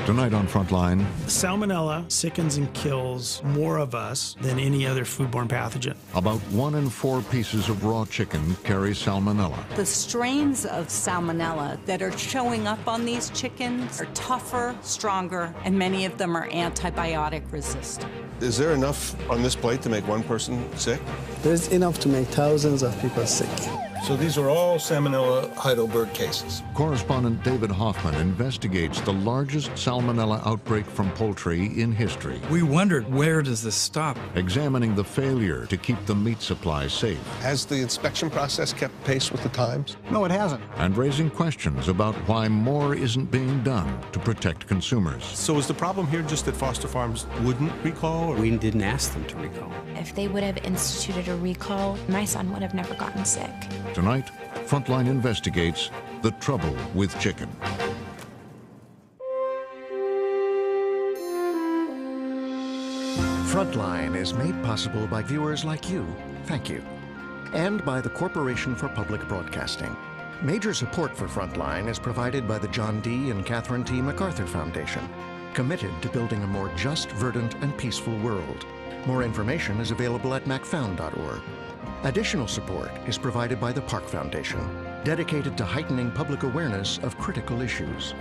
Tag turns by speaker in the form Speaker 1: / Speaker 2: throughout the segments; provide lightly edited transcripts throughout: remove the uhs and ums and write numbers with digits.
Speaker 1: Tonight on Frontline.
Speaker 2: Salmonella sickens and kills more of us than any other foodborne pathogen.
Speaker 1: About 1 in 4 pieces of raw chicken carry salmonella.
Speaker 3: The strains of salmonella that are showing up on these chickens are tougher, stronger, and many of them are antibiotic resistant.
Speaker 4: Is there enough on this plate to make one person sick?
Speaker 5: There's enough to make thousands of people sick.
Speaker 4: So these are all Salmonella Heidelberg cases.
Speaker 1: Correspondent David Hoffman investigates the largest salmonella outbreak from poultry in history.
Speaker 6: We wondered, where does this stop?
Speaker 1: Examining the failure to keep the meat supply safe.
Speaker 4: Has the inspection process kept pace with the times?
Speaker 5: No, it hasn't.
Speaker 1: And raising questions about why more isn't being done to protect consumers.
Speaker 4: So is the problem here just that Foster Farms wouldn't recall? Or?
Speaker 7: We didn't ask them to recall.
Speaker 8: If they would have instituted a recall, my son would have never gotten sick.
Speaker 1: Tonight, Frontline investigates the trouble with chicken.
Speaker 9: Frontline is made possible by viewers like you. Thank you. And by the Corporation for Public Broadcasting. Major support for Frontline is provided by the John D. and Catherine T. MacArthur Foundation, committed to building a more just, verdant, and peaceful world. More information is available at macfound.org. Additional support is provided by the Park Foundation, dedicated to heightening public awareness of critical issues.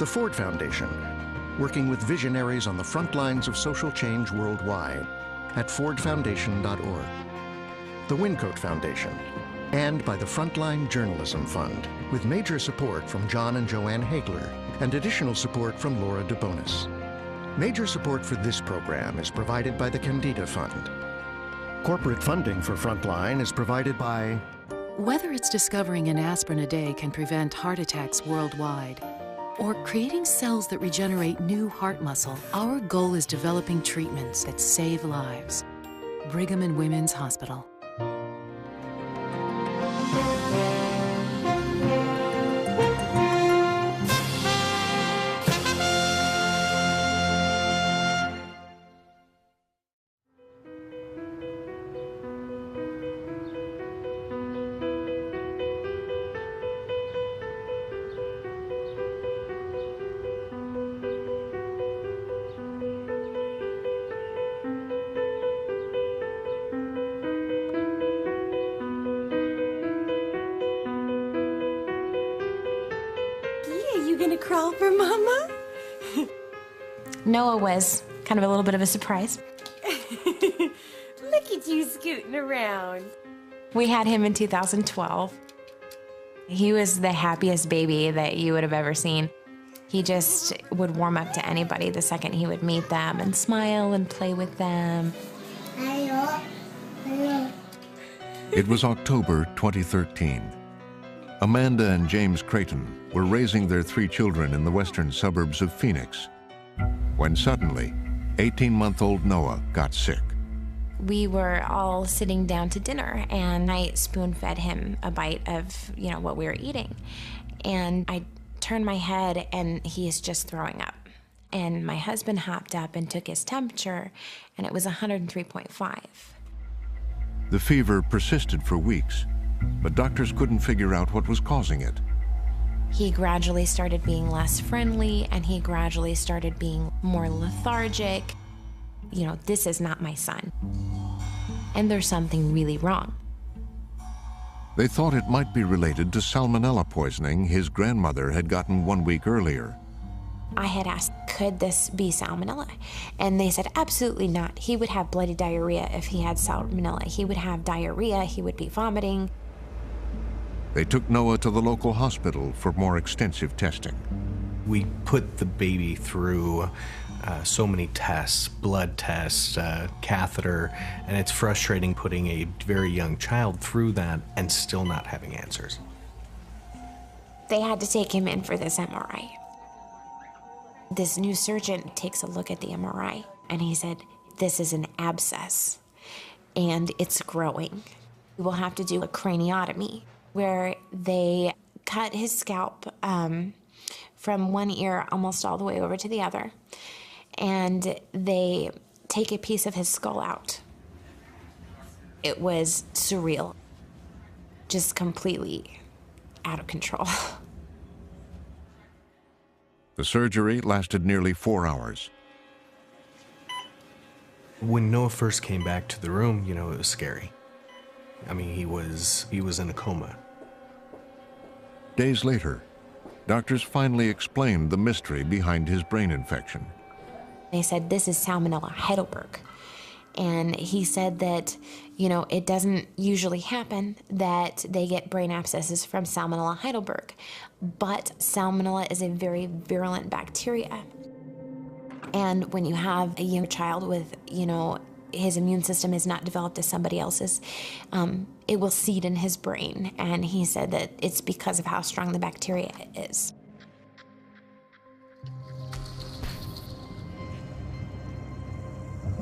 Speaker 9: The Ford Foundation, working with visionaries on the front lines of social change worldwide at fordfoundation.org. The Wincote Foundation, and by the Frontline Journalism Fund, with major support from John and Joanne Hagler, and additional support from Laura DeBonis. Major support for this program is provided by the Candida Fund. Corporate funding for Frontline is provided by...
Speaker 10: Whether it's discovering an aspirin a day can prevent heart attacks worldwide, or creating cells that regenerate new heart muscle, our goal is developing treatments that save lives. Brigham and Women's Hospital.
Speaker 11: Crawl for Mama?
Speaker 8: Noah was kind of a little bit of a surprise.
Speaker 11: Look at you scooting around.
Speaker 8: We had him in 2012. He was the happiest baby that you would have ever seen. He just would warm up to anybody the second he would meet them and smile and play with them.
Speaker 1: It was October 2013. Amanda and James Creighton were raising their 3 children in the western suburbs of Phoenix, when suddenly, 18-month-old Noah got sick.
Speaker 8: We were all sitting down to dinner, and I spoon-fed him a bite of, what we were eating. And I turned my head, and he is just throwing up. And my husband hopped up and took his temperature, and it was 103.5.
Speaker 1: The fever persisted for weeks, but doctors couldn't figure out what was causing it.
Speaker 8: He gradually started being less friendly, and he gradually started being more lethargic. This is not my son. And there's something really wrong.
Speaker 1: They thought it might be related to salmonella poisoning his grandmother had gotten 1 week earlier.
Speaker 8: I had asked, could this be salmonella? And they said, absolutely not. He would have bloody diarrhea if he had salmonella. He would have diarrhea, he would be vomiting.
Speaker 1: They took Noah to the local hospital for more extensive testing.
Speaker 12: We put the baby through so many tests, blood tests, catheter, and it's frustrating putting a very young child through that and still not having answers.
Speaker 8: They had to take him in for this MRI. This new surgeon takes a look at the MRI, and he said, this is an abscess, and it's growing. We'll have to do a craniotomy, where they cut his scalp from one ear almost all the way over to the other. And they take a piece of his skull out. It was surreal, just completely out of control.
Speaker 1: The surgery lasted nearly 4 hours.
Speaker 12: When Noah first came back to the room, you know, it was scary. I mean, he was in a coma.
Speaker 1: Days later, doctors finally explained the mystery behind his brain infection.
Speaker 8: They said, this is Salmonella Heidelberg. And he said that, you know, it doesn't usually happen that they get brain abscesses from Salmonella Heidelberg, but Salmonella is a very virulent bacteria. And when you have a young child with, you know, his immune system is not developed as somebody else's, it will seed in his brain. And he said that it's because of how strong the bacteria is.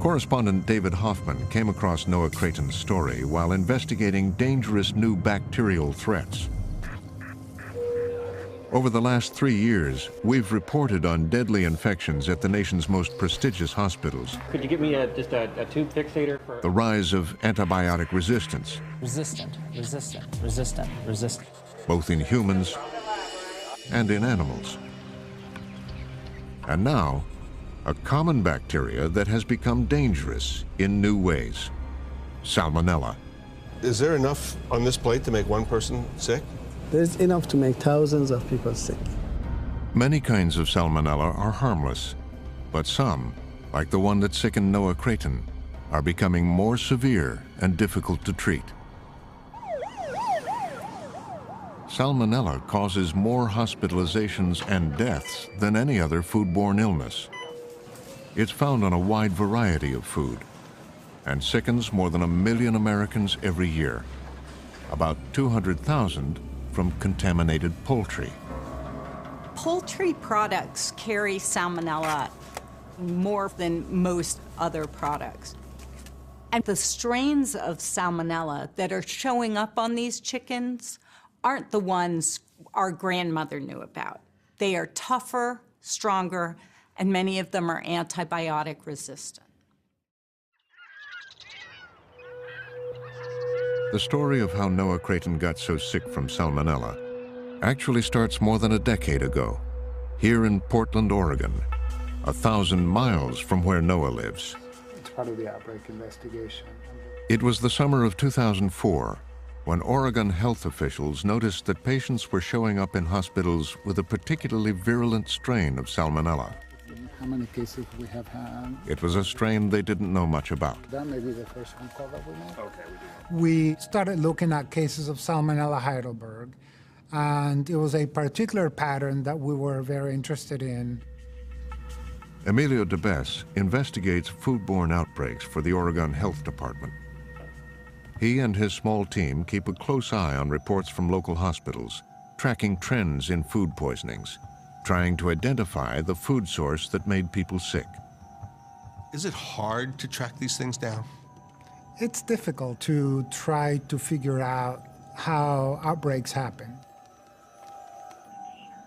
Speaker 1: Correspondent David Hoffman came across Noah Creighton's story while investigating dangerous new bacterial threats. Over the last 3 years, we've reported on deadly infections at the nation's most prestigious hospitals.
Speaker 7: Could you give me just a tube fixator for...
Speaker 1: The rise of antibiotic resistance.
Speaker 13: Resistant, resistant,
Speaker 1: Both in humans and in animals. And now, a common bacteria that has become dangerous in new ways. Salmonella.
Speaker 4: Is there enough on this plate to make one person sick?
Speaker 5: There's enough to make thousands of people sick.
Speaker 1: Many kinds of salmonella are harmless, but some, like the one that sickened Noah Creighton, are becoming more severe and difficult to treat. Salmonella causes more hospitalizations and deaths than any other foodborne illness. It's found on a wide variety of food and sickens more than 1 million Americans every year, about 200,000 from contaminated poultry.
Speaker 3: Poultry products carry salmonella more than most other products. And the strains of salmonella that are showing up on these chickens aren't the ones our grandmother knew about. They are tougher, stronger, and many of them are antibiotic resistant.
Speaker 1: The story of how Noah Creighton got so sick from salmonella actually starts more than a decade ago, here in Portland, Oregon, 1,000 miles from where Noah lives.
Speaker 14: It's part of the outbreak investigation.
Speaker 1: It was the summer of 2004 when Oregon health officials noticed that patients were showing up in hospitals with a particularly virulent strain of salmonella.
Speaker 14: How many cases we have had?
Speaker 1: It was a strain they didn't know much about.
Speaker 14: That may be the first phone call that we made.
Speaker 7: Okay, we do.
Speaker 14: We started looking at cases of Salmonella Heidelberg, and it was a particular pattern that we were very interested in.
Speaker 1: Emilio DeBess investigates foodborne outbreaks for the Oregon Health Department. He and his small team keep a close eye on reports from local hospitals, tracking trends in food poisonings, trying to identify the food source that made people sick.
Speaker 4: Is it hard to track these things down?
Speaker 14: It's difficult to try to figure out how outbreaks happen.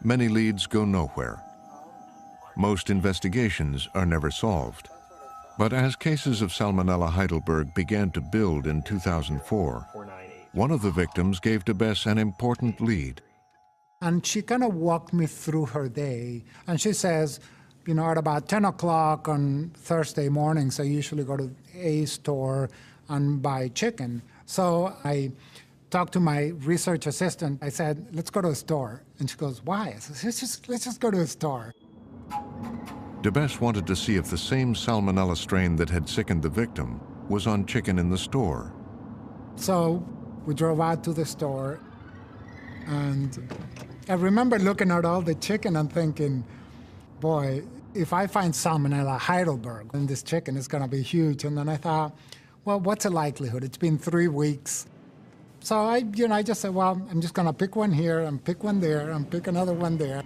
Speaker 1: Many leads go nowhere. Most investigations are never solved. But as cases of Salmonella Heidelberg began to build in 2004, one of the victims gave DeBess an important lead.
Speaker 14: And she kind of walked me through her day. And she says, you know, at about 10 o'clock on Thursday mornings, I usually go to a store and buy chicken. So I talked to my research assistant. I said, let's go to a store. And she goes, why? I said, let's just go to a store.
Speaker 1: DeBess wanted to see if the same salmonella strain that had sickened the victim was on chicken in the store.
Speaker 14: So we drove out to the store, and I remember looking at all the chicken and thinking, boy, if I find Salmonella Heidelberg in this chicken, it's going to be huge. And then I thought, well, what's the likelihood? It's been 3 weeks. So I just said, well, I'm just going to pick one here and pick one there and pick another one there.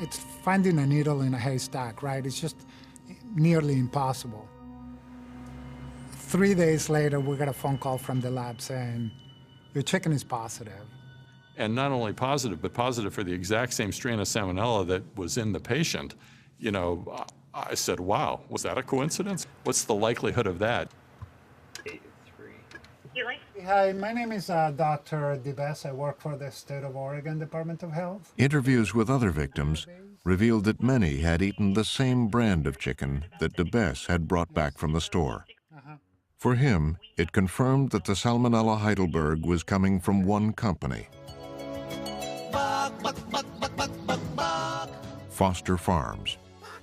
Speaker 14: It's finding a needle in a haystack, right? It's just nearly impossible. 3 days later, we got a phone call from the lab saying, your chicken is positive.
Speaker 15: And not only positive, but positive for the exact same strain of salmonella that was in the patient. You know, I said, wow, was that a coincidence? What's the likelihood of that?
Speaker 14: Hi, my name is Dr. DeBess. I work for the State of Oregon Department of Health.
Speaker 1: Interviews with other victims revealed that many had eaten the same brand of chicken that DeBess had brought back from the store. For him, it confirmed that the Salmonella Heidelberg was coming from one company, Foster Farms,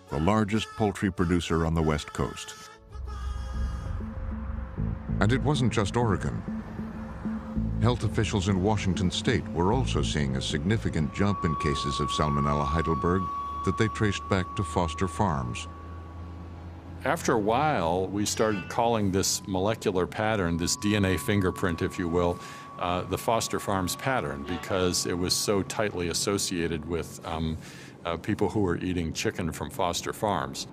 Speaker 1: the largest poultry producer on the West Coast. And it wasn't just Oregon. Health officials in Washington state were also seeing a significant jump in cases of Salmonella Heidelberg that they traced back to Foster Farms.
Speaker 15: After a while, we started calling this molecular pattern, this DNA fingerprint, if you will, the Foster Farms pattern, because it was so tightly associated with people who were eating chicken from Foster Farms.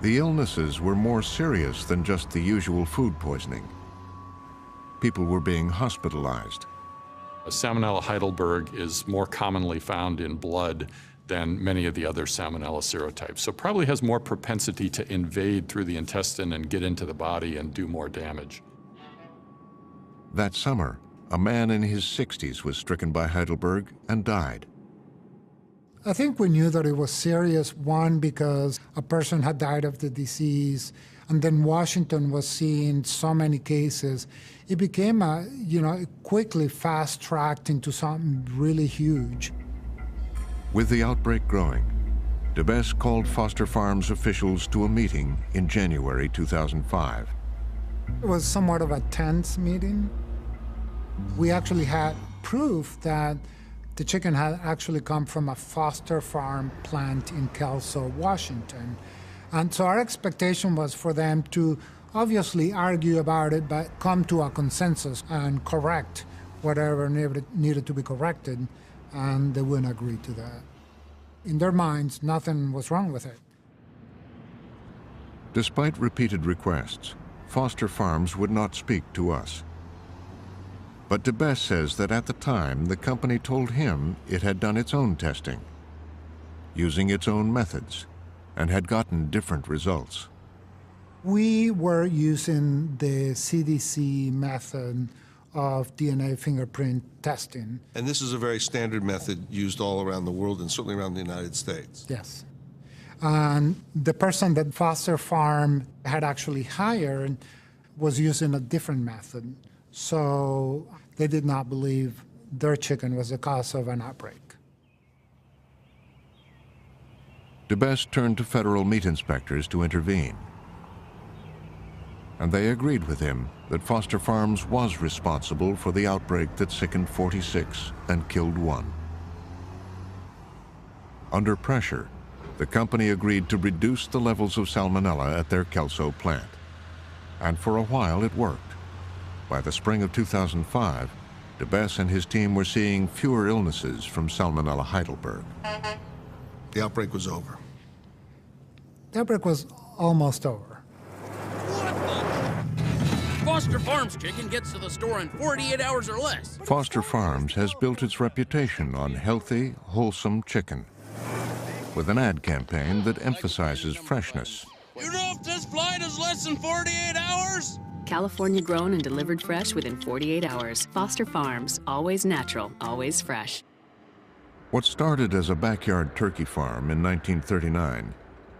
Speaker 1: The illnesses were more serious than just the usual food poisoning. People were being hospitalized.
Speaker 15: Salmonella Heidelberg is more commonly found in blood than many of the other Salmonella serotypes, so probably has more propensity to invade through the intestine and get into the body and do more damage.
Speaker 1: That summer, a man in his 60s was stricken by Heidelberg and died.
Speaker 14: I think we knew that it was serious, one, because a person had died of the disease, and then Washington was seeing so many cases. It became, quickly fast-tracked into something really huge.
Speaker 1: With the outbreak growing, DeBess called Foster Farms officials to a meeting in January 2005.
Speaker 14: It was somewhat of a tense meeting. We actually had proof that the chicken had actually come from a Foster Farm plant in Kelso, Washington. And so our expectation was for them to obviously argue about it, but come to a consensus and correct whatever needed to be corrected, and they wouldn't agree to that. In their minds, nothing was wrong with it.
Speaker 1: Despite repeated requests, Foster Farms would not speak to us. But DeBess says that at the time, the company told him it had done its own testing, using its own methods, and had gotten different results.
Speaker 14: We were using the CDC method of DNA fingerprint testing.
Speaker 4: And this is a very standard method used all around the world and certainly around the United States.
Speaker 14: Yes. And the person that Foster Farm had actually hired was using a different method. So they did not believe their chicken was the cause of an outbreak.
Speaker 1: DeBess turned to federal meat inspectors to intervene. And they agreed with him that Foster Farms was responsible for the outbreak that sickened 46 and killed 1. Under pressure, the company agreed to reduce the levels of salmonella at their Kelso plant. And for a while it worked. By the spring of 2005, DeBess and his team were seeing fewer illnesses from Salmonella Heidelberg.
Speaker 4: The outbreak was over.
Speaker 14: The outbreak was almost over.
Speaker 16: Foster Farms chicken gets to the store in 48 hours or less.
Speaker 1: Foster Farms has built its reputation on healthy, wholesome chicken, with an ad campaign that emphasizes freshness.
Speaker 16: You know if this flight is less than 48 hours?
Speaker 17: California grown and delivered fresh within 48 hours. Foster Farms, always natural, always fresh.
Speaker 1: What started as a backyard turkey farm in 1939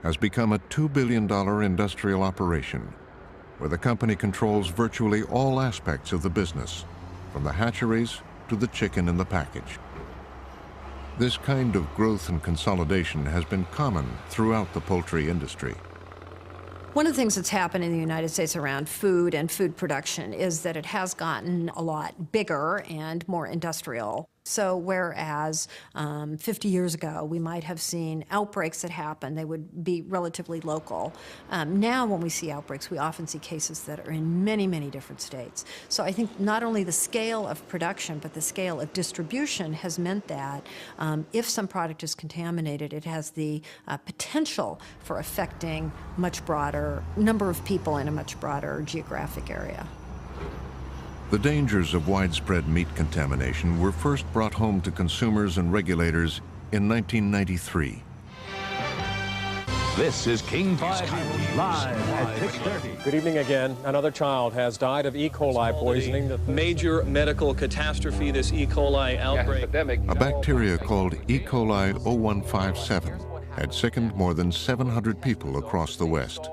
Speaker 1: has become a $2 billion industrial operation where the company controls virtually all aspects of the business, from the hatcheries to the chicken in the package. This kind of growth and consolidation has been common throughout the poultry industry.
Speaker 18: One of the things that's happened in the United States around food and food production is that it has gotten a lot bigger and more industrial. So whereas 50 years ago we might have seen outbreaks that happen, they would be relatively local. Now when we see outbreaks, we often see cases that are in many, many different states. So I think not only the scale of production, but the scale of distribution has meant that if some product is contaminated, it has the potential for affecting much broader number of people in a much broader geographic area.
Speaker 1: The dangers of widespread meat contamination were first brought home to consumers and regulators in 1993.
Speaker 19: This is King 5 News, live at 6:30.
Speaker 20: Good evening again. Another child has died of E. coli poisoning. Major medical catastrophe, this E. coli outbreak.
Speaker 1: A bacteria called E. coli 0157 had sickened more than 700 people across the West.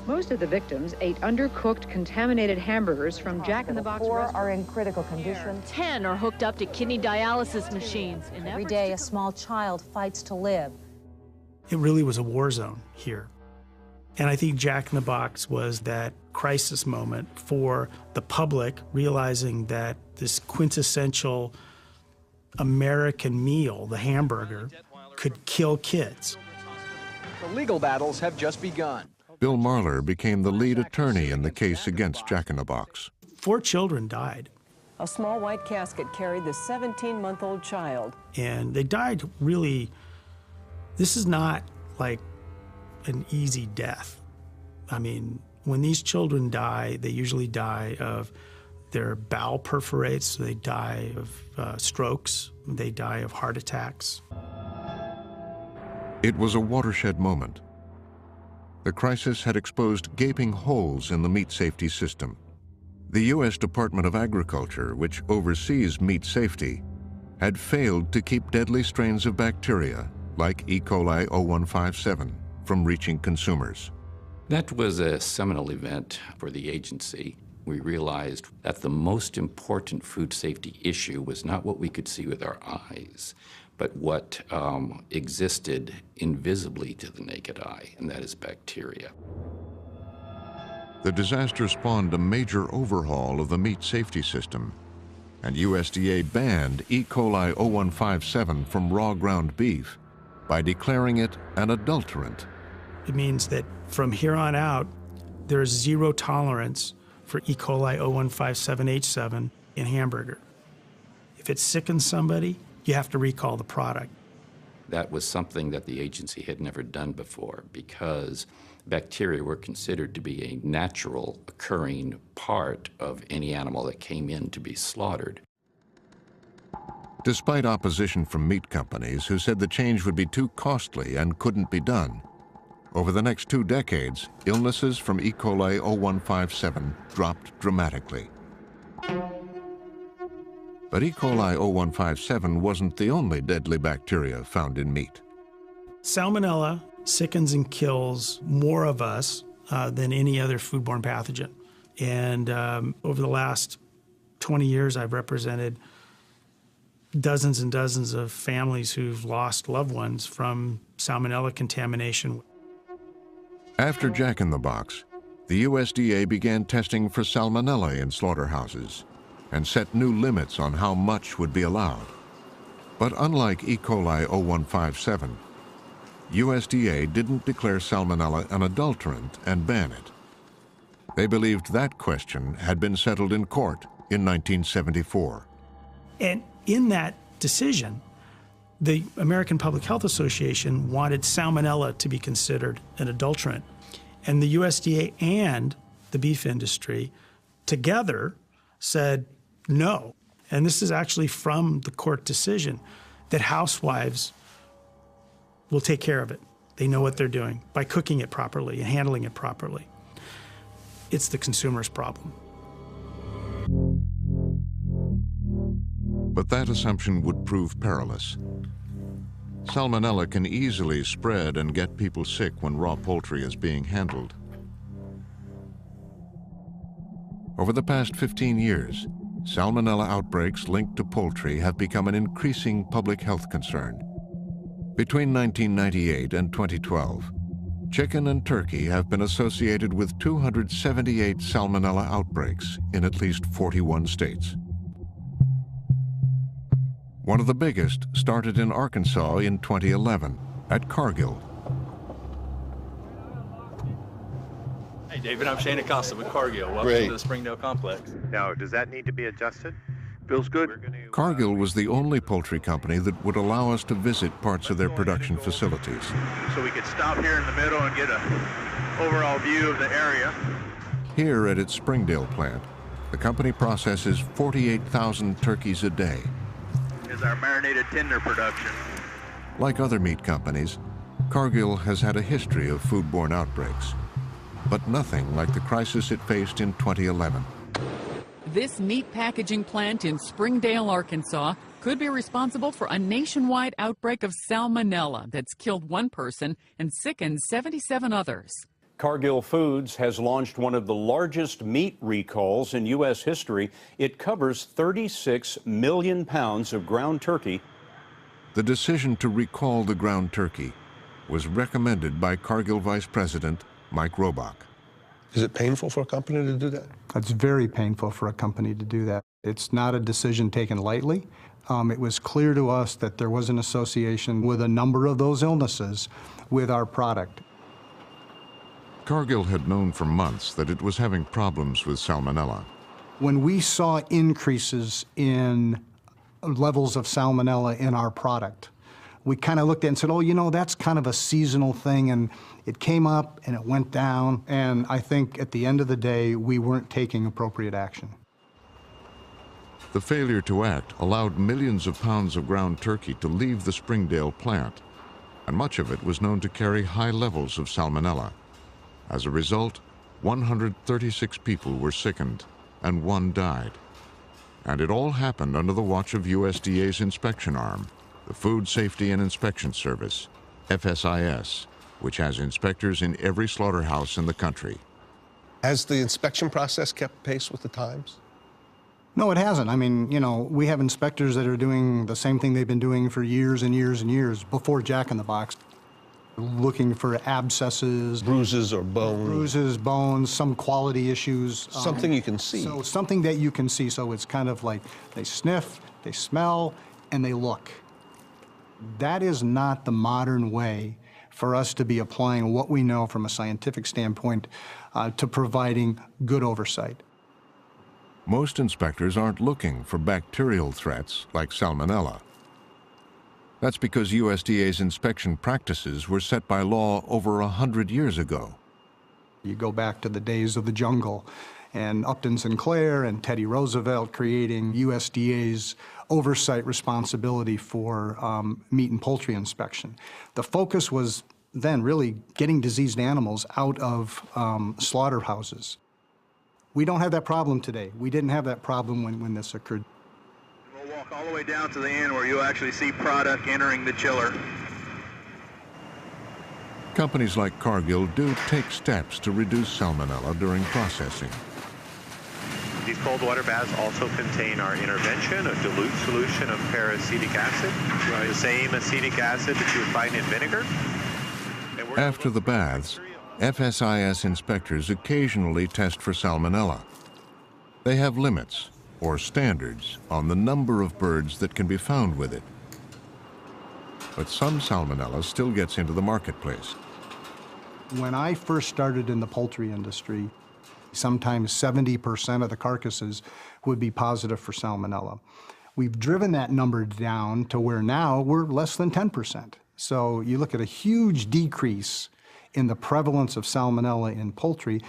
Speaker 21: Most of the victims ate undercooked, contaminated hamburgers from Jack in the Box.
Speaker 22: 4 are in critical condition.
Speaker 23: 10 are hooked up to kidney dialysis machines.
Speaker 22: Every day, a small child fights to live.
Speaker 2: It really was a war zone here. And I think Jack in the Box was that crisis moment for the public, realizing that this quintessential American meal, the hamburger, could kill kids.
Speaker 24: The legal battles have just begun.
Speaker 1: Bill Marler became the lead attorney in the case against Jack in the Box.
Speaker 2: 4 children died.
Speaker 25: A small white casket carried the 17-month-old child.
Speaker 2: And they died really, this is not like an easy death. I mean, when these children die, they usually die of their bowel perforates, they die of strokes, they die of heart attacks.
Speaker 1: It was a watershed moment. The crisis had exposed gaping holes in the meat safety system. The U.S. Department of Agriculture, which oversees meat safety, had failed to keep deadly strains of bacteria, like E. coli 0157, from reaching consumers.
Speaker 26: That was a seminal event for the agency. We realized that the most important food safety issue was not what we could see with our eyes, but what existed invisibly to the naked eye, and that is bacteria.
Speaker 1: The disaster spawned a major overhaul of the meat safety system, and USDA banned E. coli 0157 from raw ground beef by declaring it an adulterant.
Speaker 2: It means that from here on out, there's zero tolerance for E. coli 0157H7 in hamburger. If it sickens somebody, you have to recall the product.
Speaker 26: That was something that the agency had never done before because bacteria were considered to be a natural occurring part of any animal that came in to be slaughtered.
Speaker 1: Despite opposition from meat companies who said the change would be too costly and couldn't be done, over the next 2 decades, illnesses from E. coli 0157 dropped dramatically. But E. coli 0157 wasn't the only deadly bacteria found in meat.
Speaker 2: Salmonella sickens and kills more of us than any other foodborne pathogen. And over the last 20 years, I've represented dozens and dozens of families who've lost loved ones from salmonella contamination.
Speaker 1: After Jack in the Box, the USDA began testing for salmonella in slaughterhouses and set new limits on how much would be allowed. But unlike E. coli 0157, USDA didn't declare salmonella an adulterant and ban it. They believed that question had been settled in court in 1974.
Speaker 2: And in that decision, the American Public Health Association wanted salmonella to be considered an adulterant. And the USDA and the beef industry together said no. And this is actually from the court decision, that housewives will take care of it. They know what they're doing by cooking it properly and handling it properly. It's the consumer's problem.
Speaker 1: But that assumption would prove perilous. Salmonella can easily spread and get people sick when raw poultry is being handled. Over the past 15 years, salmonella outbreaks linked to poultry have become an increasing public health concern. Between 1998 and 2012, chicken and turkey have been associated with 278 salmonella outbreaks in at least 41 states. One of the biggest started in Arkansas in 2011 at Cargill.
Speaker 27: Hey David, I'm Shane Acosta with Cargill. Welcome
Speaker 4: Great.
Speaker 27: to the Springdale Complex.
Speaker 28: Now, does that need to be adjusted? Feels good.
Speaker 1: Cargill was the only poultry company that would allow us to visit parts of their production facilities.
Speaker 28: So we could stop here in the middle and get an overall view of the area.
Speaker 1: Here at its Springdale plant, the company processes 48,000 turkeys a day.
Speaker 28: Is our marinated tender production.
Speaker 1: Like other meat companies, Cargill has had a history of foodborne outbreaks, but nothing like the crisis it faced in 2011.
Speaker 5: This meat packaging plant in Springdale, Arkansas, could be responsible for a nationwide outbreak of salmonella that's killed one person and sickened 77 others.
Speaker 6: Cargill Foods has launched one of the largest meat recalls in U.S. history. It covers 36 million pounds of ground turkey.
Speaker 1: The decision to recall the ground turkey was recommended by Cargill Vice President Mike Robach.
Speaker 4: Is it painful for a company to do that?
Speaker 8: It's very painful for a company to do that. It's not a decision taken lightly. It was clear to us that there was an association with a number of those illnesses with our product.
Speaker 1: Cargill had known for months that it was having problems with salmonella.
Speaker 8: When we saw increases in levels of salmonella in our product, we kind of looked at it and said, oh, you know, that's kind of a seasonal thing, and it came up and it went down, and I think at the end of the day, we weren't taking appropriate action.
Speaker 1: The failure to act allowed millions of pounds of ground turkey to leave the Springdale plant, and much of it was known to carry high levels of salmonella. As a result, 136 people were sickened, and 1 died. And it all happened under the watch of USDA's inspection arm, the Food Safety and Inspection Service, FSIS, which has inspectors in every slaughterhouse in the country.
Speaker 4: Has the inspection process kept pace with the times?
Speaker 8: No, it hasn't. I mean, you know, we have inspectors that are doing the same thing they've been doing for years and years and years before Jack in the Box, looking for abscesses,
Speaker 4: bruises or bones.
Speaker 8: Bruises, bones, some quality issues.
Speaker 4: Something you can see.
Speaker 8: So something that you can see. So it's kind of like they sniff, they smell, and they look. That is not the modern way for us to be applying what we know from a scientific standpoint to providing good oversight.
Speaker 1: Most inspectors aren't looking for bacterial threats like salmonella. That's because USDA's inspection practices were set by law over 100 years ago.
Speaker 8: You go back to the days of the jungle and Upton Sinclair and Teddy Roosevelt creating USDA's oversight responsibility for meat and poultry inspection. The focus was then really getting diseased animals out of slaughterhouses. We don't have that problem today. We didn't have that problem when this occurred.
Speaker 28: We'll walk all the way down to the end where you'll actually see product entering the chiller.
Speaker 1: Companies like Cargill do take steps to reduce salmonella during processing.
Speaker 9: These cold water baths also contain our intervention, a dilute solution of paracetic acid, the same acetic acid that you would find in vinegar.
Speaker 1: After the baths, FSIS inspectors occasionally test for salmonella. They have limits, or standards, on the number of birds that can be found with it. But some salmonella still gets into the marketplace.
Speaker 8: When I first started in the poultry industry, sometimes 70% of the carcasses would be positive for salmonella. We've driven that number down to where now we're less than 10%. So you look at a huge decrease in the prevalence of salmonella in poultry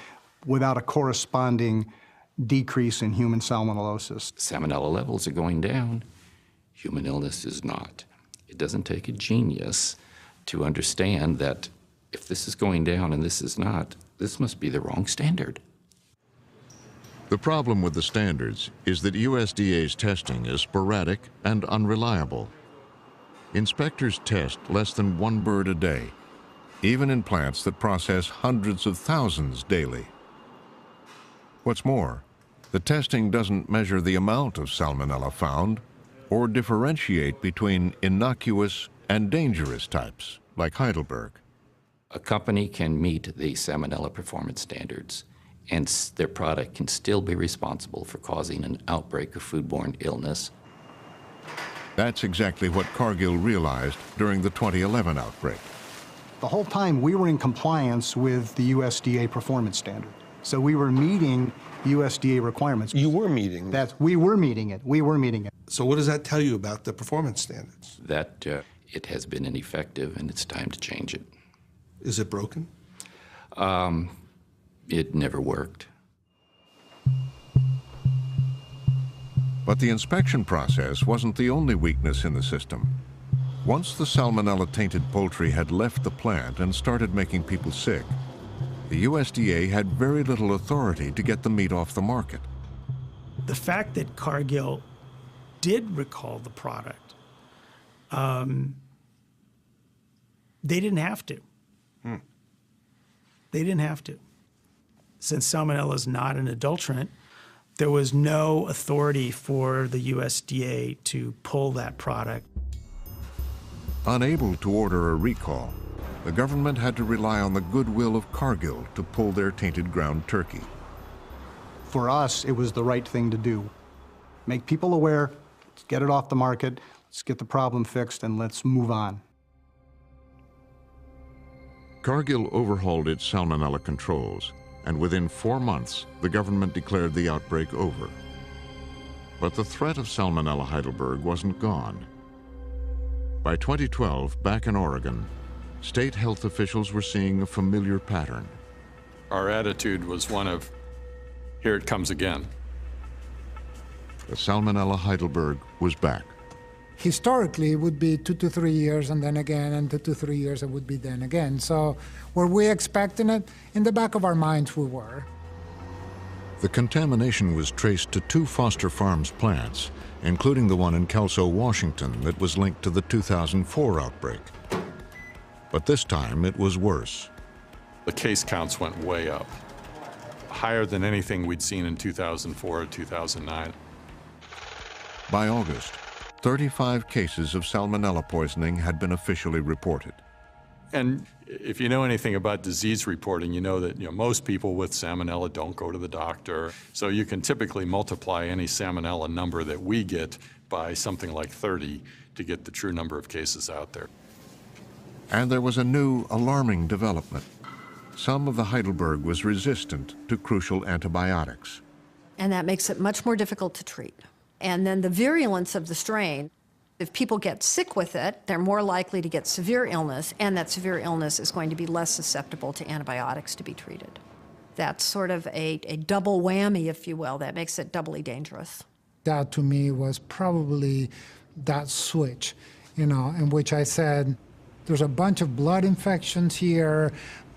Speaker 8: without a corresponding decrease in human salmonellosis.
Speaker 26: Salmonella levels are going down. Human illness is not. It doesn't take a genius to understand that if this is going down and this is not, this must be the wrong standard.
Speaker 1: The problem with the standards is that USDA's testing is sporadic and unreliable. Inspectors test less than 1 bird a day, even in plants that process hundreds of thousands daily. What's more, the testing doesn't measure the amount of salmonella found or differentiate between innocuous and dangerous types, like Heidelberg.
Speaker 26: A company can meet the salmonella performance standards, and their product can still be responsible for causing an outbreak of foodborne illness.
Speaker 1: That's exactly what Cargill realized during the 2011 outbreak.
Speaker 8: The whole time we were in compliance with the USDA performance standard. So we were meeting USDA requirements.
Speaker 4: You were meeting
Speaker 8: that. We were meeting it. We were meeting it.
Speaker 4: So what does that tell you about the performance standards?
Speaker 26: That it has been ineffective and it's time to change it.
Speaker 4: Is it broken?
Speaker 26: It never worked.
Speaker 1: But the inspection process wasn't the only weakness in the system. Once the salmonella-tainted poultry had left the plant and started making people sick, the USDA had very little authority to get the meat off the market.
Speaker 2: The fact that Cargill did recall the product, they didn't have to. They didn't have to. Since salmonella is not an adulterant, there was no authority for the USDA to pull that product.
Speaker 1: Unable to order a recall, the government had to rely on the goodwill of Cargill to pull their tainted ground turkey.
Speaker 8: For us, it was the right thing to do. Make people aware, let's get it off the market, let's get the problem fixed, and let's move on.
Speaker 1: Cargill overhauled its salmonella controls, and within 4 months, the government declared the outbreak over. But the threat of Salmonella Heidelberg wasn't gone. By 2012, back in Oregon, state health officials were seeing a familiar pattern.
Speaker 3: Our attitude was one of, here it comes again.
Speaker 1: The Salmonella Heidelberg was back.
Speaker 7: Historically, it would be 2 to 3 years and then again, and 2 to 3 years it would be then again. So were we expecting it? In the back of our minds, we were.
Speaker 1: The contamination was traced to 2 Foster Farms plants, including the one in Kelso, Washington, that was linked to the 2004 outbreak. But this time, it was worse.
Speaker 3: The case counts went way up, higher than anything we'd seen in 2004 or 2009.
Speaker 1: By August, 35 cases of salmonella poisoning had been officially reported.
Speaker 3: And if you know anything about disease reporting, you know that most people with salmonella don't go to the doctor. So you can typically multiply any salmonella number that we get by something like 30 to get the true number of cases out there.
Speaker 1: And there was a new, alarming development. Some of the Heidelberg was resistant to crucial antibiotics.
Speaker 18: And that makes it much more difficult to treat. And then the virulence of the strain, if people get sick with it, they're more likely to get severe illness, and that severe illness is going to be less susceptible to antibiotics to be treated. That's sort of a double whammy, if you will, that makes it doubly dangerous.
Speaker 7: That to me was probably that switch, in which I said, there's a bunch of blood infections here.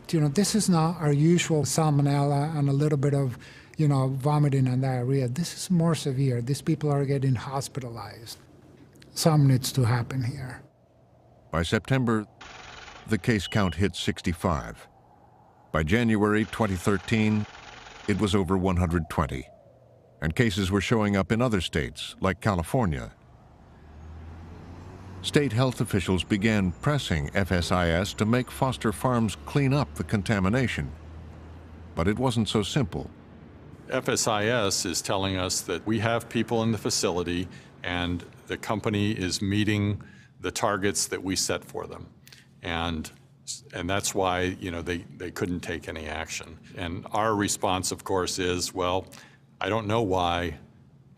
Speaker 7: This is not our usual salmonella and a little bit of vomiting and diarrhea. This is more severe. These people are getting hospitalized. Something needs to happen here.
Speaker 1: By September, the case count hit 65. By January 2013, it was over 120. And cases were showing up in other states, like California. State health officials began pressing FSIS to make Foster Farms clean up the contamination. But it wasn't so simple.
Speaker 3: FSIS is telling us that we have people in the facility and the company is meeting the targets that we set for them. And that's why, they couldn't take any action. And our response, of course, is, well, I don't know why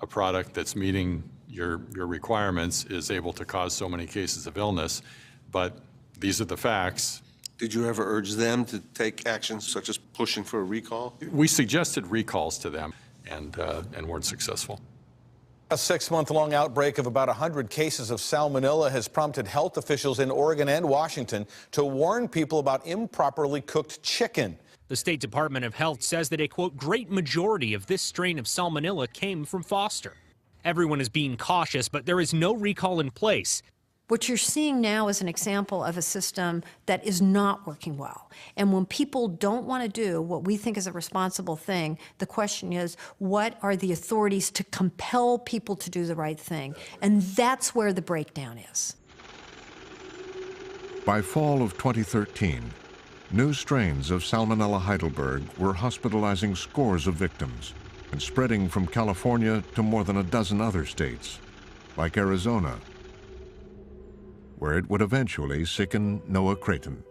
Speaker 3: a product that's meeting your requirements is able to cause so many cases of illness, but these are the facts.
Speaker 4: Did you ever urge them to take actions such as pushing for a recall?
Speaker 3: We suggested recalls to them and weren't successful.
Speaker 10: A 6-month-long outbreak of about 100 cases of salmonella has prompted health officials in Oregon and Washington to warn people about improperly cooked chicken.
Speaker 11: The State Department of Health says that a, quote, great majority of this strain of salmonella came from Foster. Everyone is being cautious, but there is no recall in place.
Speaker 18: What you're seeing now is an example of a system that is not working well. And when people don't want to do what we think is a responsible thing, the question is, what are the authorities to compel people to do the right thing? And that's where the breakdown is.
Speaker 1: By fall of 2013, new strains of Salmonella Heidelberg were hospitalizing scores of victims and spreading from California to more than a dozen other states, like Arizona, where it would eventually sicken Noah Creighton.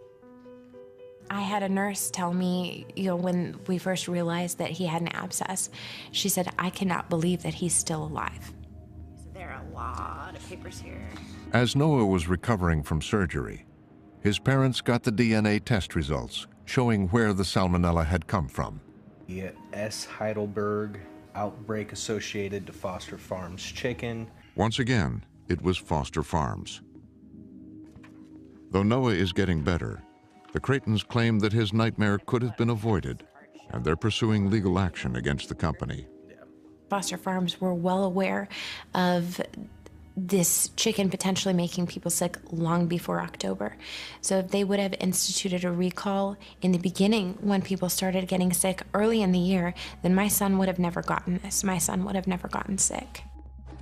Speaker 12: I had a nurse tell me, when we first realized that he had an abscess, she said, I cannot believe that he's still alive.
Speaker 13: So there are a lot of papers here.
Speaker 1: As Noah was recovering from surgery, his parents got the DNA test results showing where the salmonella had come from.
Speaker 14: The S. Heidelberg outbreak associated to Foster Farms chicken.
Speaker 1: Once again, it was Foster Farms. Though Noah is getting better, the Creightons claim that his nightmare could have been avoided, and they're pursuing legal action against the company.
Speaker 12: Foster Farms were well aware of this chicken potentially making people sick long before October. So if they would have instituted a recall in the beginning when people started getting sick early in the year, then my son would have never gotten this. My son would have never gotten sick.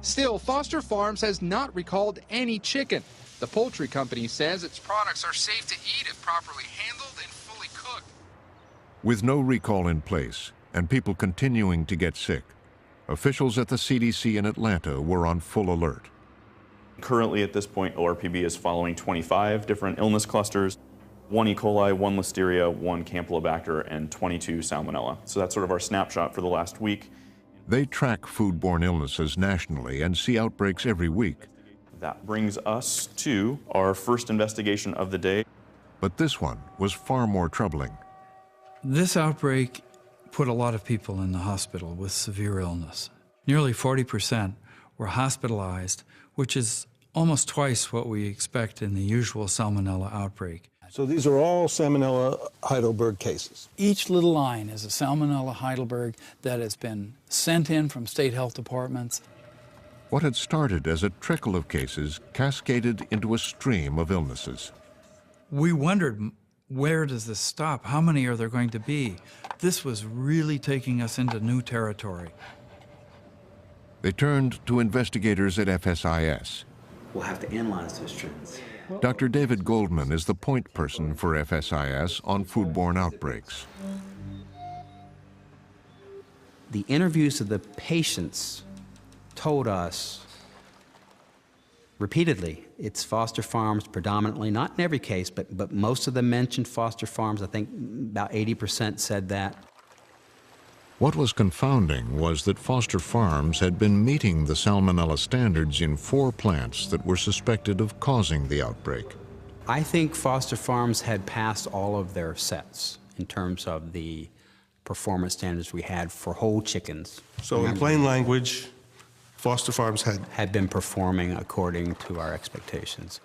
Speaker 15: Still, Foster Farms has not recalled any chicken. The poultry company says its products are safe to eat if properly handled and fully cooked.
Speaker 1: With no recall in place and people continuing to get sick, officials at the CDC in Atlanta were on full alert.
Speaker 16: Currently, at this point, ORPB is following 25 different illness clusters, 1 E. coli, 1 Listeria, 1 Campylobacter, and 22 Salmonella. So that's sort of our snapshot for the last week.
Speaker 1: They track foodborne illnesses nationally and see outbreaks every week.
Speaker 16: That brings us to our first investigation of the day.
Speaker 1: But this one was far more troubling.
Speaker 17: This outbreak put a lot of people in the hospital with severe illness. Nearly 40% were hospitalized, which is almost twice what we expect in the usual Salmonella outbreak.
Speaker 19: So these are all Salmonella Heidelberg cases.
Speaker 17: Each little line is a Salmonella Heidelberg that has been sent in from state health departments.
Speaker 1: What had started as a trickle of cases cascaded into a stream of illnesses.
Speaker 17: We wondered, where does this stop? How many are there going to be? This was really taking us into new territory.
Speaker 1: They turned to investigators at FSIS.
Speaker 20: We'll have to analyze those trends.
Speaker 1: Dr. David Goldman is the point person for FSIS on foodborne outbreaks.
Speaker 20: The interviews of the patients told us repeatedly it's Foster Farms predominantly, not in every case, but most of them mentioned Foster Farms. I think about 80% said that.
Speaker 1: What was confounding was that Foster Farms had been meeting the Salmonella standards in 4 plants that were suspected of causing the outbreak.
Speaker 20: I think Foster Farms had passed all of their sets in terms of the performance standards we had for whole chickens.
Speaker 4: So in plain language, Foster Farms
Speaker 20: had been performing according to our expectations.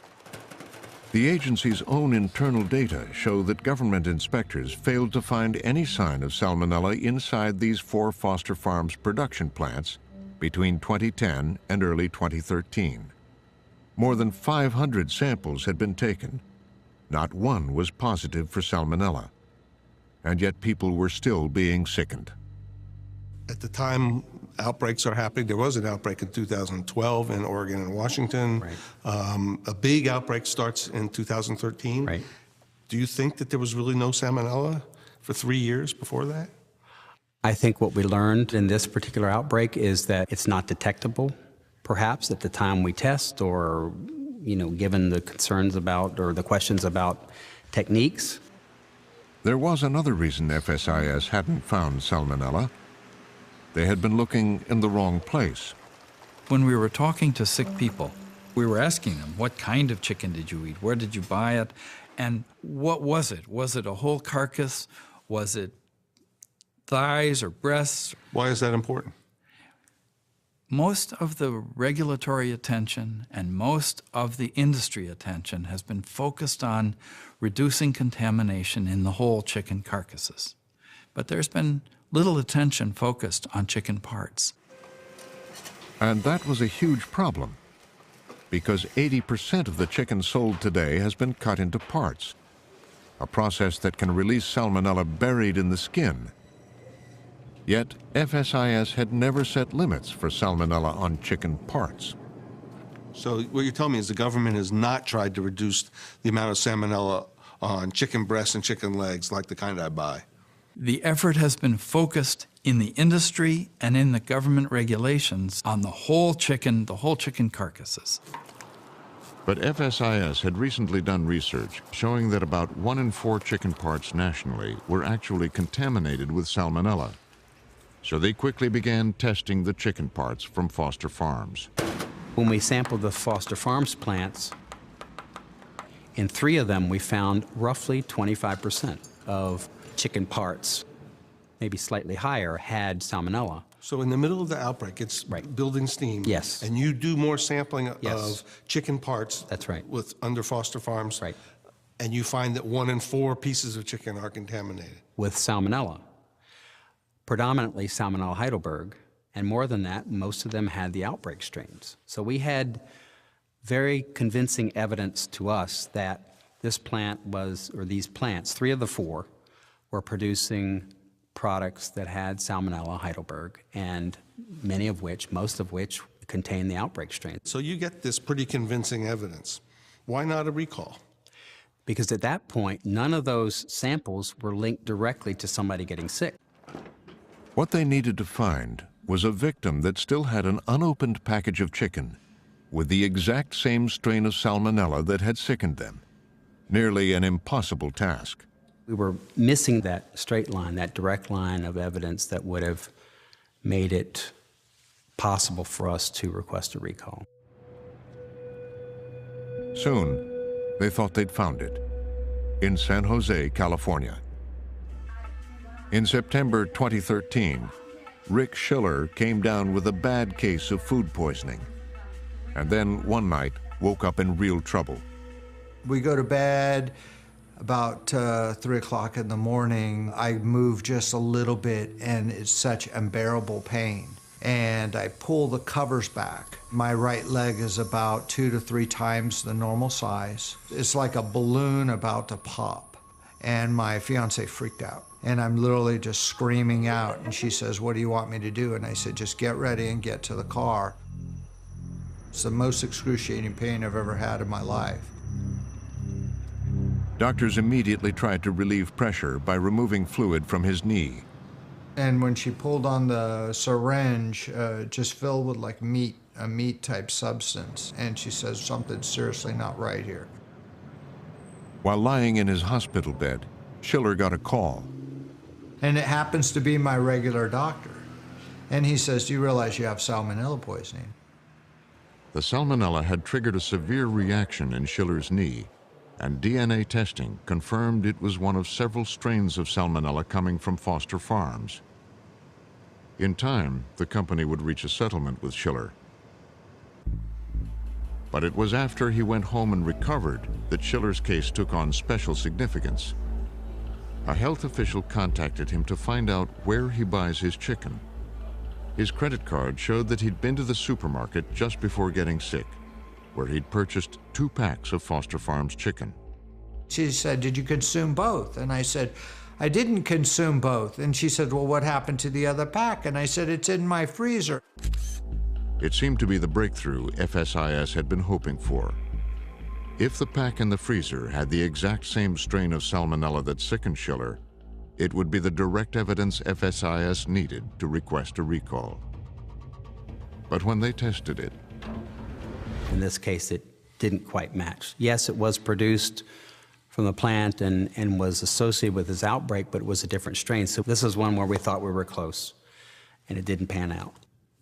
Speaker 1: The agency's own internal data show that government inspectors failed to find any sign of Salmonella inside these 4 Foster Farms production plants between 2010 and early 2013. More than 500 samples had been taken. Not one was positive for Salmonella. And yet people were still being sickened.
Speaker 4: At the time outbreaks are happening, there was an outbreak in 2012 in Oregon and Washington.
Speaker 20: Right.
Speaker 4: A big outbreak starts in 2013.
Speaker 20: Right.
Speaker 4: Do you think that there was really no Salmonella for 3 years before that?
Speaker 20: I think what we learned in this particular outbreak is that it's not detectable, perhaps at the time we test, or, given the concerns about or the questions about techniques.
Speaker 1: There was another reason FSIS hadn't found Salmonella. They had been looking in the wrong place.
Speaker 17: When we were talking to sick people, we were asking them, what kind of chicken did you eat? Where did you buy it? And what was it? Was it a whole carcass? Was it thighs or breasts?
Speaker 4: Why is that important?
Speaker 17: Most of the regulatory attention and most of the industry attention has been focused on reducing contamination in the whole chicken carcasses. But there's been little attention focused on chicken parts.
Speaker 1: And that was a huge problem, because 80% of the chicken sold today has been cut into parts, a process that can release Salmonella buried in the skin. Yet FSIS had never set limits for Salmonella on chicken parts.
Speaker 4: So what you're telling me is the government has not tried to reduce the amount of Salmonella on chicken breasts and chicken legs like the kind I buy.
Speaker 17: The effort has been focused in the industry and in the government regulations on the whole chicken carcasses.
Speaker 1: But FSIS had recently done research showing that about 1 in 4 chicken parts nationally were actually contaminated with Salmonella. So they quickly began testing the chicken parts from Foster Farms.
Speaker 20: When we sampled the Foster Farms plants, in 3 of them we found roughly 25% of chicken parts, maybe slightly higher, had Salmonella.
Speaker 4: So in the middle of the outbreak, it's building steam.
Speaker 20: Yes.
Speaker 4: And you do more sampling
Speaker 20: Yes.
Speaker 4: of chicken parts.
Speaker 20: That's right.
Speaker 4: With under Foster Farms.
Speaker 20: Right.
Speaker 4: And you find that 1 in 4 pieces of chicken are contaminated.
Speaker 20: With salmonella, predominantly Salmonella Heidelberg, and more than that, most of them had the outbreak strains. So we had very convincing evidence to us that this plant was, or these plants, 3 of the 4, were producing products that had Salmonella Heidelberg, and many of which, most of which, contain the outbreak strain.
Speaker 4: So you get this pretty convincing evidence. Why not a recall?
Speaker 20: Because at that point, none of those samples were linked directly to somebody getting sick.
Speaker 1: What they needed to find was a victim that still had an unopened package of chicken with the exact same strain of salmonella that had sickened them. Nearly an impossible task.
Speaker 20: We were missing that straight line, that direct line of evidence that would have made it possible for us to request a recall.
Speaker 1: Soon, they thought they'd found it in San Jose, California. In September 2013, Rick Schiller came down with a bad case of food poisoning, and then one night woke up in real trouble.
Speaker 5: We go to bed about 3 o'clock in the morning. I move just a little bit and it's such unbearable pain. And I pull the covers back. My right leg is about 2 to 3 times the normal size. It's like a balloon about to pop. And my fiance freaked out. And I'm literally just screaming out. And she says, "What do you want me to do?" And I said, "Just get ready and get to the car." It's the most excruciating pain I've ever had in my life.
Speaker 1: Doctors immediately tried to relieve pressure by removing fluid from his knee.
Speaker 5: And when she pulled on the syringe, just filled with like meat, a meat type substance. And she says, "Something's seriously not right here."
Speaker 1: While lying in his hospital bed, Schiller got a call.
Speaker 5: And it happens to be my regular doctor. And he says, "Do you realize you have salmonella poisoning?"
Speaker 1: The salmonella had triggered a severe reaction in Schiller's knee, and DNA testing confirmed it was one of several strains of salmonella coming from Foster Farms. In time, the company would reach a settlement with Schiller. But it was after he went home and recovered that Schiller's case took on special significance. A health official contacted him to find out where he buys his chicken. His credit card showed that he'd been to the supermarket just before getting sick, where he'd purchased 2 packs of Foster Farms chicken.
Speaker 5: She said, "Did you consume both?" And I said, "I didn't consume both." And she said, "Well, what happened to the other pack?" And I said, "It's in my freezer."
Speaker 1: It seemed to be the breakthrough FSIS had been hoping for. If the pack in the freezer had the exact same strain of salmonella that sickened Schiller, it would be the direct evidence FSIS needed to request a recall. But when they tested it,
Speaker 20: in this case, it didn't quite match. Yes, it was produced from the plant and was associated with this outbreak, but it was a different strain. So this is one where we thought we were close, and it didn't pan out.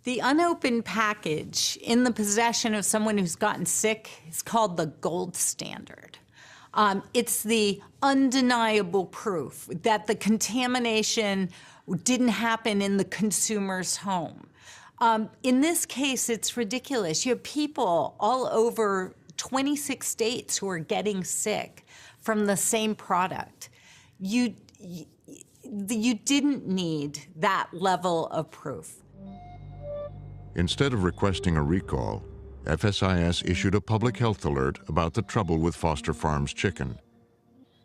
Speaker 6: The unopened package in the possession of someone who's gotten sick is called the gold standard. It's the undeniable proof that the contamination didn't happen in the consumer's home. In this case, it's ridiculous. You have people all over 26 states who are getting sick from the same product. You didn't need that level of proof.
Speaker 1: instead of requesting a recall, FSIS issued a public health alert about the trouble with Foster Farms chicken.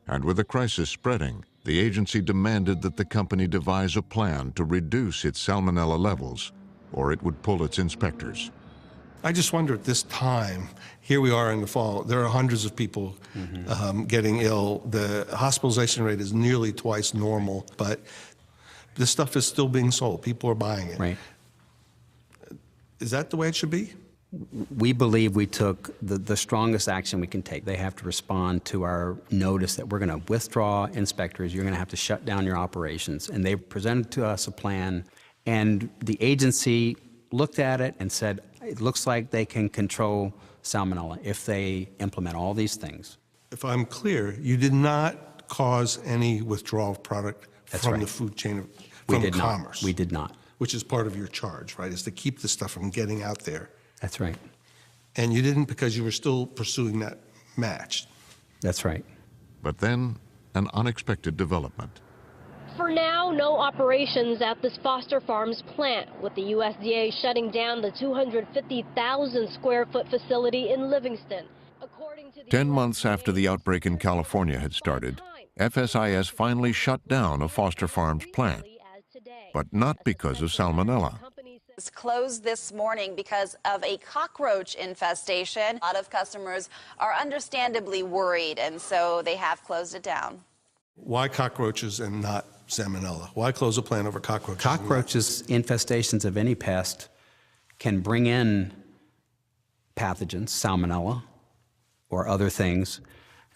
Speaker 1: And with the crisis spreading, the agency demanded that the company devise a plan to reduce its salmonella levels, or it would pull its inspectors.
Speaker 4: I just wonder at this time, here we are in the fall, there are hundreds of people getting ill. The hospitalization rate is nearly twice normal, but this stuff is still being sold. People are buying it.
Speaker 20: Right.
Speaker 4: Is that the way it should be?
Speaker 20: We believe we took the strongest action we can take. They have to respond to our notice that we're going to withdraw inspectors. You're going to have to shut down your operations. And they presented to us a plan, and the agency looked at it and said, it looks like they can control salmonella if they implement all these things.
Speaker 4: If I'm clear, you did not cause any withdrawal of product
Speaker 20: That's
Speaker 4: from
Speaker 20: right.
Speaker 4: the food chain,
Speaker 20: We
Speaker 4: from
Speaker 20: did
Speaker 4: commerce.
Speaker 20: not. We did not.
Speaker 4: which is part of your charge, right, is to keep this stuff from getting out there.
Speaker 20: That's right.
Speaker 4: And you didn't because you were still pursuing that match.
Speaker 20: That's right.
Speaker 1: But then, an unexpected development.
Speaker 9: For now, no operations at this Foster Farms plant, with the USDA shutting down the 250,000 square foot facility in Livingston.
Speaker 1: 10 months after the outbreak in California had started, FSIS finally shut down a Foster Farms plant, but not because of salmonella.
Speaker 21: It's closed this morning because of a cockroach infestation. A lot of customers are understandably worried, and so they have closed it down.
Speaker 4: Why cockroaches and not salmonella? Why close a plant over cockroaches?
Speaker 20: Cockroaches, infestations of any pest, can bring in pathogens, salmonella, or other things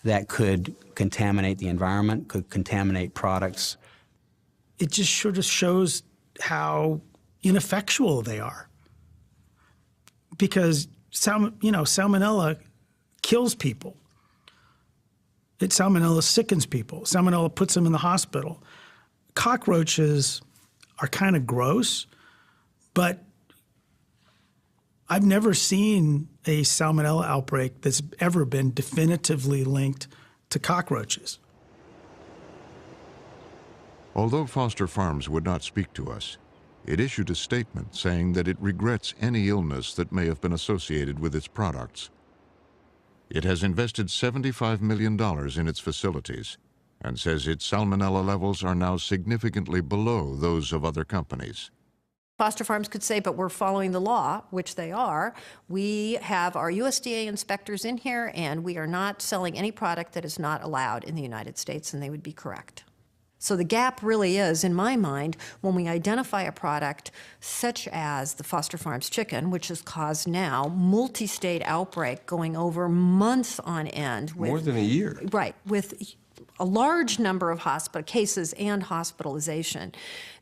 Speaker 20: that could contaminate the environment, could contaminate products.
Speaker 2: It just sort of shows how ineffectual they are. Because salmonella kills people. Salmonella sickens people. Salmonella puts them in the hospital. Cockroaches are kind of gross, but I've never seen a salmonella outbreak that's ever been definitively linked to cockroaches.
Speaker 1: Although Foster Farms would not speak to us, it issued a statement saying that it regrets any illness that may have been associated with its products. It has invested $75 million in its facilities and says its salmonella levels are now significantly below those of other companies.
Speaker 18: Foster Farms could say, but we're following the law, which they are. We have our USDA inspectors in here, and we are not selling any product that is not allowed in the United States, and they would be correct. So the gap really is, in my mind, when we identify a product such as the Foster Farms chicken, which has caused now multi-state outbreak going over months on end.
Speaker 4: More than a year.
Speaker 18: Right, with a large number of cases and hospitalization,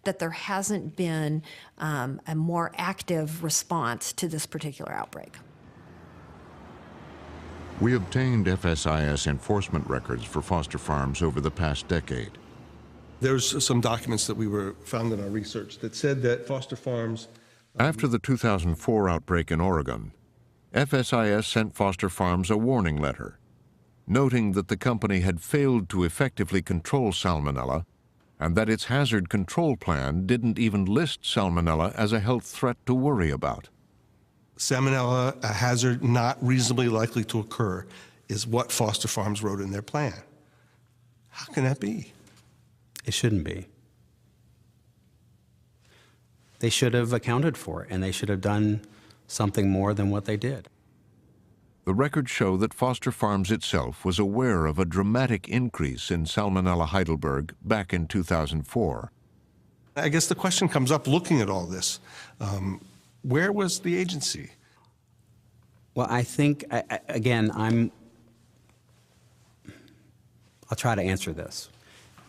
Speaker 18: that there hasn't been a more active response to this particular outbreak.
Speaker 1: We obtained FSIS enforcement records for Foster Farms over the past decade.
Speaker 4: There's some documents that we found in our research that said that Foster Farms...
Speaker 1: After the 2004 outbreak in Oregon, FSIS sent Foster Farms a warning letter, noting that the company had failed to effectively control salmonella and that its hazard control plan didn't even list salmonella as a health threat to worry about.
Speaker 4: Salmonella, a hazard not reasonably likely to occur, is what Foster Farms wrote in their plan. How can that be?
Speaker 20: It shouldn't be. They should have accounted for it, and they should have done something more than what they did.
Speaker 1: The records show that Foster Farms itself was aware of a dramatic increase in Salmonella Heidelberg back in 2004.
Speaker 4: I guess the question comes up looking at all this. Where was the agency?
Speaker 20: Well, I think, again, I'll try to answer this.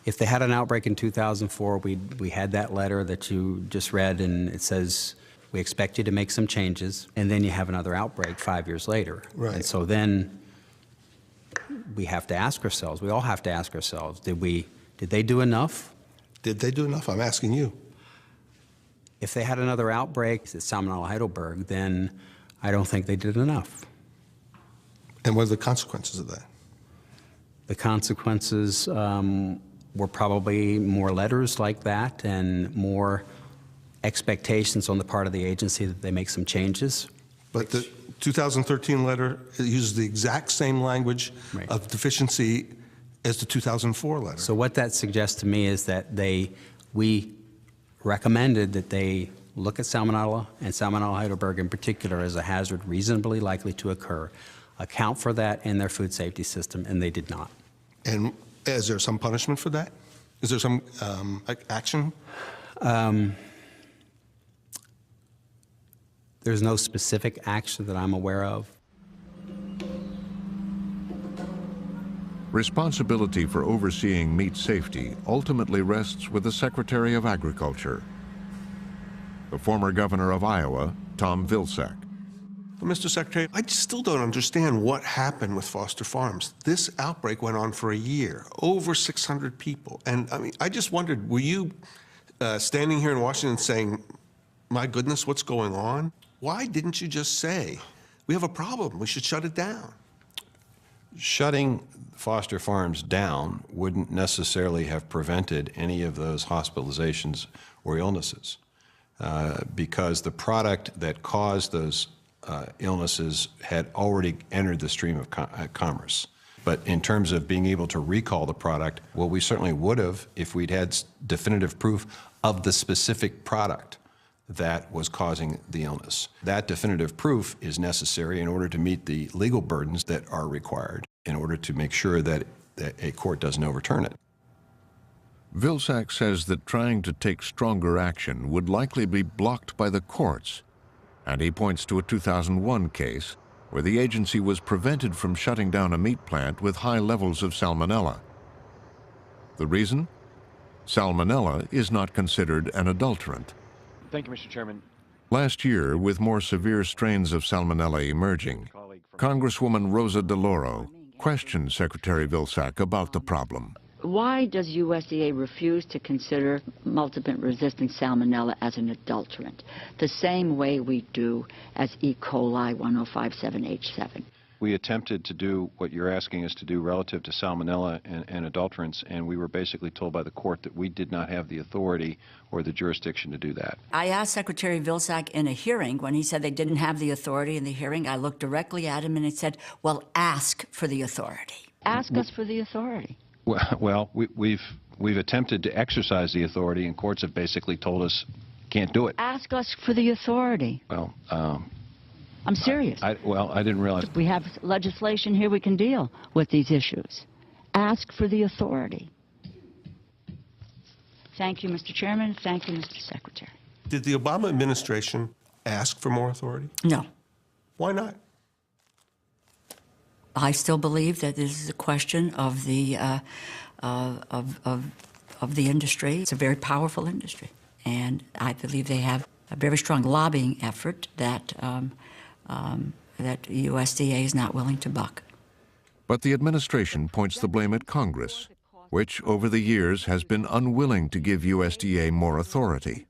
Speaker 20: If they had an outbreak in 2004, we had that letter that you just read, and it says, we expect you to make some changes, and then you have another outbreak 5 years later.
Speaker 4: Right.
Speaker 20: And so then we have to ask ourselves, we all have to ask ourselves, did they do enough?
Speaker 4: Did they do enough? I'm asking you.
Speaker 20: If they had another outbreak at Salmonella Heidelberg, then I don't think they did enough.
Speaker 4: And what are the consequences of that?
Speaker 20: The consequences were probably more letters like that and more expectations on the part of the agency that they make some changes.
Speaker 4: But the 2013 letter uses the exact same language of deficiency as the 2004 letter.
Speaker 20: So what that suggests to me is that we recommended that they look at Salmonella and Salmonella Heidelberg in particular as a hazard reasonably likely to occur, account for that in their food safety system, and they did not.
Speaker 4: And is there some punishment for that? Is there some action?
Speaker 20: There's no specific action that I'm aware of.
Speaker 1: Responsibility for overseeing meat safety ultimately rests with the Secretary of Agriculture, the former governor of Iowa, Tom Vilsack.
Speaker 4: Well, Mr. Secretary, I still don't understand what happened with Foster Farms. This outbreak went on for a year, over 600 people. And I mean, I just wondered, were you standing here in Washington saying, my goodness, what's going on? Why didn't you just say, we have a problem, we should shut it down?
Speaker 8: Shutting Foster Farms down wouldn't necessarily have prevented any of those hospitalizations or illnesses because the product that caused those illnesses had already entered the stream of commerce. But in terms of being able to recall the product, well, we certainly would have if we'd had definitive proof of the specific product that was causing the illness. That definitive proof is necessary in order to meet the legal burdens that are required in order to make sure that a court doesn't overturn it.
Speaker 1: Vilsack says that trying to take stronger action would likely be blocked by the courts, and he points to a 2001 case where the agency was prevented from shutting down a meat plant with high levels of salmonella. The reason? Salmonella is not considered an adulterant.
Speaker 22: Thank you, Mr. Chairman.
Speaker 1: Last year, with more severe strains of salmonella emerging, Congresswoman Rosa DeLauro questioned Secretary Vilsack about the problem.
Speaker 23: Why does USDA refuse to consider multiple-resistant salmonella as an adulterant, the same way we do as E. coli 1057H7?
Speaker 8: We attempted to do what you're asking us to do relative to salmonella and adulterants, and we were basically told by the court that we did not have the authority or the jurisdiction to do that.
Speaker 24: I asked Secretary Vilsack in a hearing when he said they didn't have the authority in the hearing. I looked directly at him and he said, well, ask for the authority.
Speaker 23: Ask us for the authority.
Speaker 8: Well, we've attempted to exercise the authority, and courts have basically told us can't do it.
Speaker 23: Ask us for the authority.
Speaker 8: Well,
Speaker 23: I'm serious.
Speaker 8: I didn't realize.
Speaker 23: We have legislation here we can deal with these issues. Ask for the authority. Thank you, Mr. Chairman. Thank you, Mr. Secretary.
Speaker 4: Did the Obama administration ask for more authority?
Speaker 24: No.
Speaker 4: Why not?
Speaker 24: I still believe that this is a question of the industry. It's a very powerful industry, and I believe they have a very strong lobbying effort that that USDA is not willing to buck.
Speaker 1: But the administration points the blame at Congress, which over the years has been unwilling to give USDA more authority.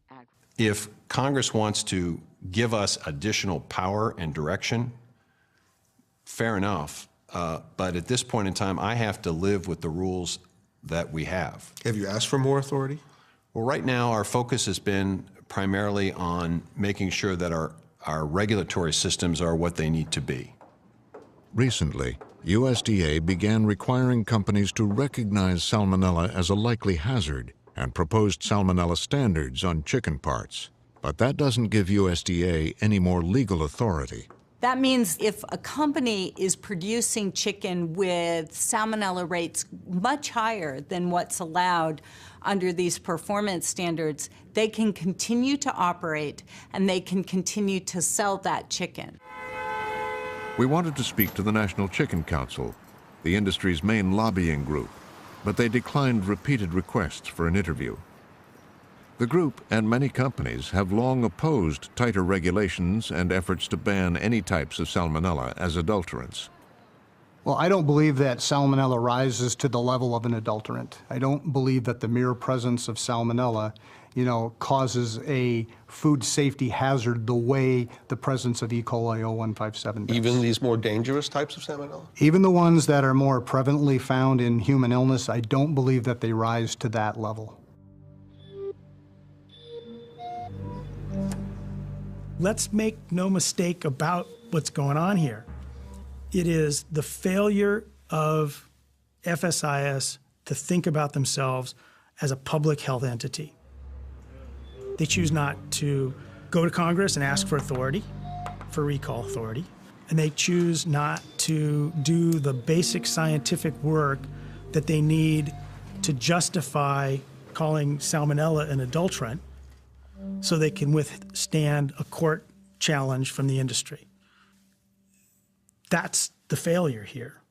Speaker 8: If Congress wants to give us additional power and direction, fair enough. But at this point in time, I have to live with the rules that we have.
Speaker 4: Have you asked for more authority?
Speaker 8: Well, right now, our focus has been primarily on making sure that our regulatory systems are what they need to be.
Speaker 1: Recently, USDA began requiring companies to recognize salmonella as a likely hazard and proposed salmonella standards on chicken parts. But that doesn't give USDA any more legal authority.
Speaker 6: That means if a company is producing chicken with salmonella rates much higher than what's allowed under these performance standards, they can continue to operate and they can continue to sell that chicken.
Speaker 1: We wanted to speak to the National Chicken Council, the industry's main lobbying group, but they declined repeated requests for an interview. The group and many companies have long opposed tighter regulations and efforts to ban any types of salmonella as adulterants.
Speaker 25: Well, I don't believe that salmonella rises to the level of an adulterant. I don't believe that the mere presence of salmonella, causes a food safety hazard the way the presence of E. coli 0157 does.
Speaker 4: Even these more dangerous types of salmonella?
Speaker 25: Even the ones that are more prevalently found in human illness, I don't believe that they rise to that level.
Speaker 2: Let's make no mistake about what's going on here. It is the failure of FSIS to think about themselves as a public health entity. They choose not to go to Congress and ask for authority, for recall authority, and they choose not to do the basic scientific work that they need to justify calling salmonella an adulterant so they can withstand a court challenge from the industry. That's the failure here.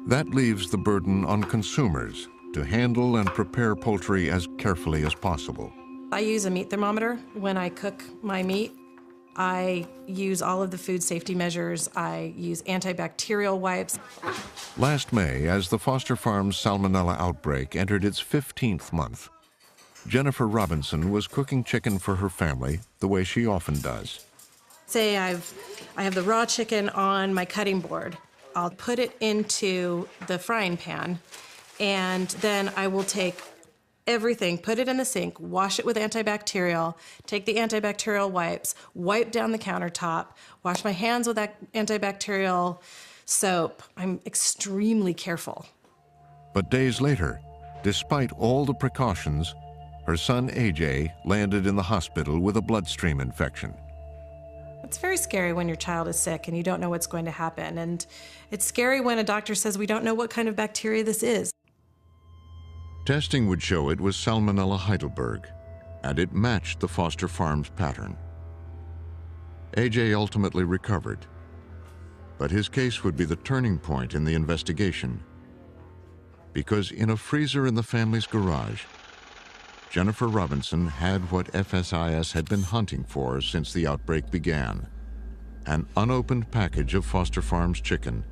Speaker 1: That leaves the burden on consumers to handle and prepare poultry as carefully as possible.
Speaker 26: I use a meat thermometer when I cook my meat. I use all of the food safety measures. I use antibacterial wipes.
Speaker 1: Last May, as the Foster Farms salmonella outbreak entered its 15th month, Jennifer Robinson was cooking chicken for her family the way she often does.
Speaker 26: Say I have the raw chicken on my cutting board. I'll put it into the frying pan, and then I will take everything, put it in the sink, wash it with antibacterial, take the antibacterial wipes, wipe down the countertop, wash my hands with that antibacterial soap. I'm extremely careful.
Speaker 1: But days later, despite all the precautions, her son AJ landed in the hospital with a bloodstream infection.
Speaker 26: It's very scary when your child is sick and you don't know what's going to happen. And it's scary when a doctor says we don't know what kind of bacteria this is.
Speaker 1: Testing would show it was Salmonella Heidelberg, and it matched the Foster Farms pattern. AJ ultimately recovered, but his case would be the turning point in the investigation, because in a freezer in the family's garage, Jennifer Robinson had what FSIS had been hunting for since the outbreak began: an unopened package of Foster Farms chicken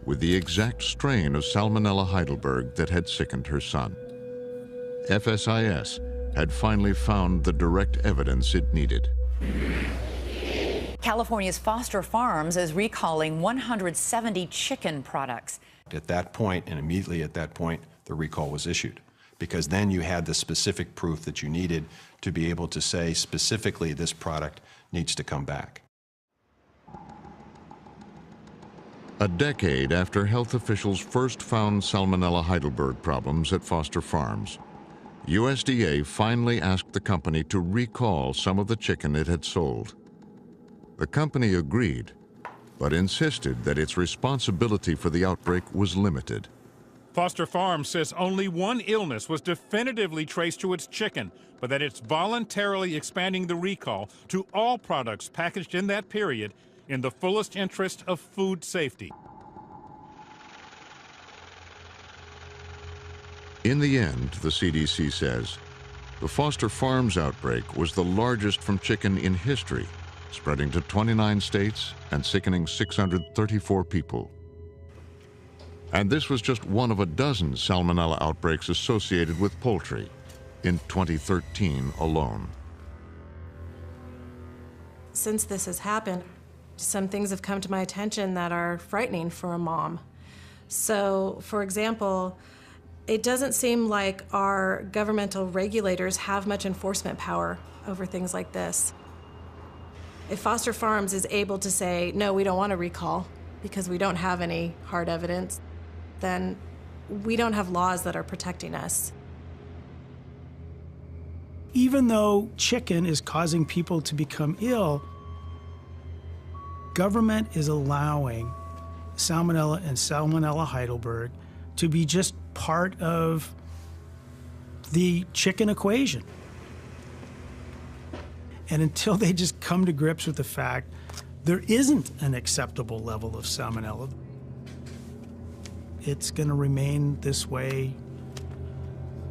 Speaker 1: with the exact strain of Salmonella Heidelberg that had sickened her son. FSIS had finally found the direct evidence it needed.
Speaker 3: California's Foster Farms is recalling 170 chicken products.
Speaker 8: At that point, and immediately at that point, the recall was issued, because then you had the specific proof that you needed to be able to say specifically this product needs to come back.
Speaker 1: A decade after health officials first found Salmonella Heidelberg problems at Foster Farms, USDA finally asked the company to recall some of the chicken it had sold. The company agreed, but insisted that its responsibility for the outbreak was limited.
Speaker 7: Foster Farms says only one illness was definitively traced to its chicken, but that it's voluntarily expanding the recall to all products packaged in that period in the fullest interest of food safety.
Speaker 1: In the end, the CDC says, the Foster Farms outbreak was the largest from chicken in history, spreading to 29 states and sickening 634 people. And this was just one of a dozen Salmonella outbreaks associated with poultry in 2013 alone.
Speaker 26: Since this has happened, some things have come to my attention that are frightening for a mom. So, for example, it doesn't seem like our governmental regulators have much enforcement power over things like this. If Foster Farms is able to say, no, we don't want to recall because we don't have any hard evidence, then we don't have laws that are protecting us.
Speaker 2: Even though chicken is causing people to become ill, government is allowing Salmonella and Salmonella Heidelberg to be just part of the chicken equation. And until they just come to grips with the fact there isn't an acceptable level of Salmonella, it's going to remain this way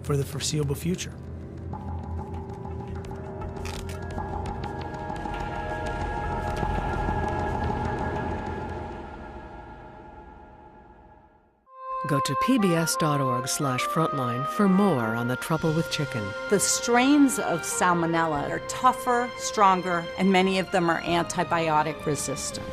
Speaker 2: for the foreseeable future.
Speaker 10: Go to pbs.org/frontline for more on the trouble with chicken.
Speaker 6: The strains of Salmonella are tougher, stronger, and many of them are antibiotic resistant.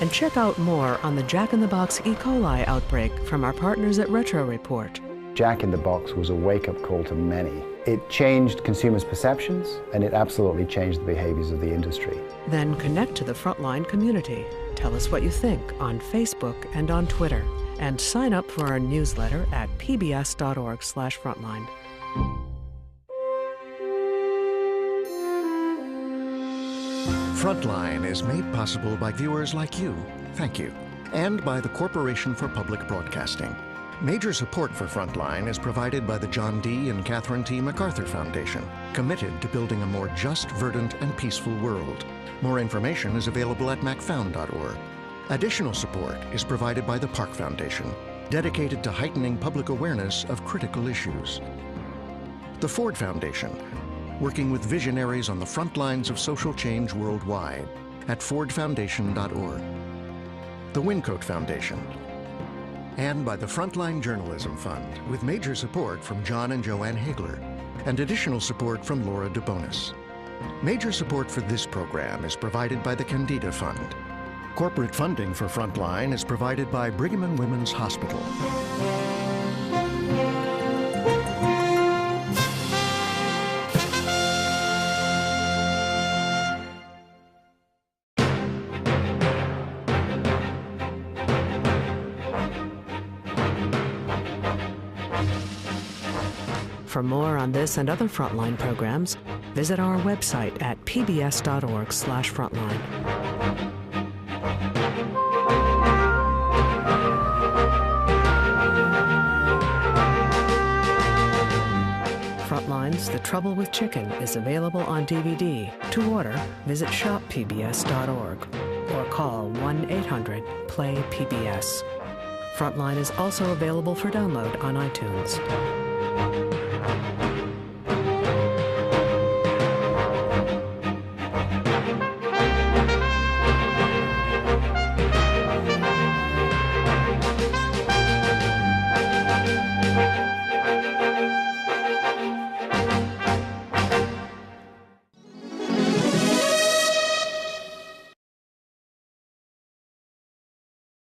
Speaker 10: And check out more on the Jack in the Box E. coli outbreak from our partners at Retro Report.
Speaker 11: Jack in the Box was a wake-up call to many. It changed consumers' perceptions, and it absolutely changed the behaviors of the industry.
Speaker 10: Then connect to the Frontline community. Tell us what you think on Facebook and on Twitter. And sign up for our newsletter at pbs.org/frontline.
Speaker 13: Frontline is made possible by viewers like you. Thank you. And by the Corporation for Public Broadcasting. Major support for Frontline is provided by the John D. and Catherine T. MacArthur Foundation, committed to building a more just, verdant, and peaceful world. More information is available at macfound.org. Additional support is provided by the Park Foundation, dedicated to heightening public awareness of critical issues. The Ford Foundation, working with visionaries on the front lines of social change worldwide at fordfoundation.org. The Wincote Foundation, and by the Frontline Journalism Fund, with major support from John and Joanne Hagler. and additional support from Laura DeBonis. Major support for this program is provided by the Candida Fund. Corporate funding for Frontline is provided by Brigham and Women's Hospital.
Speaker 10: For more on this and other Frontline programs, visit our website at pbs.org/frontline. Frontline's The Trouble with Chicken is available on DVD. To order, visit shoppbs.org or call 1-800-PLAY-PBS. Frontline is also available for download on iTunes.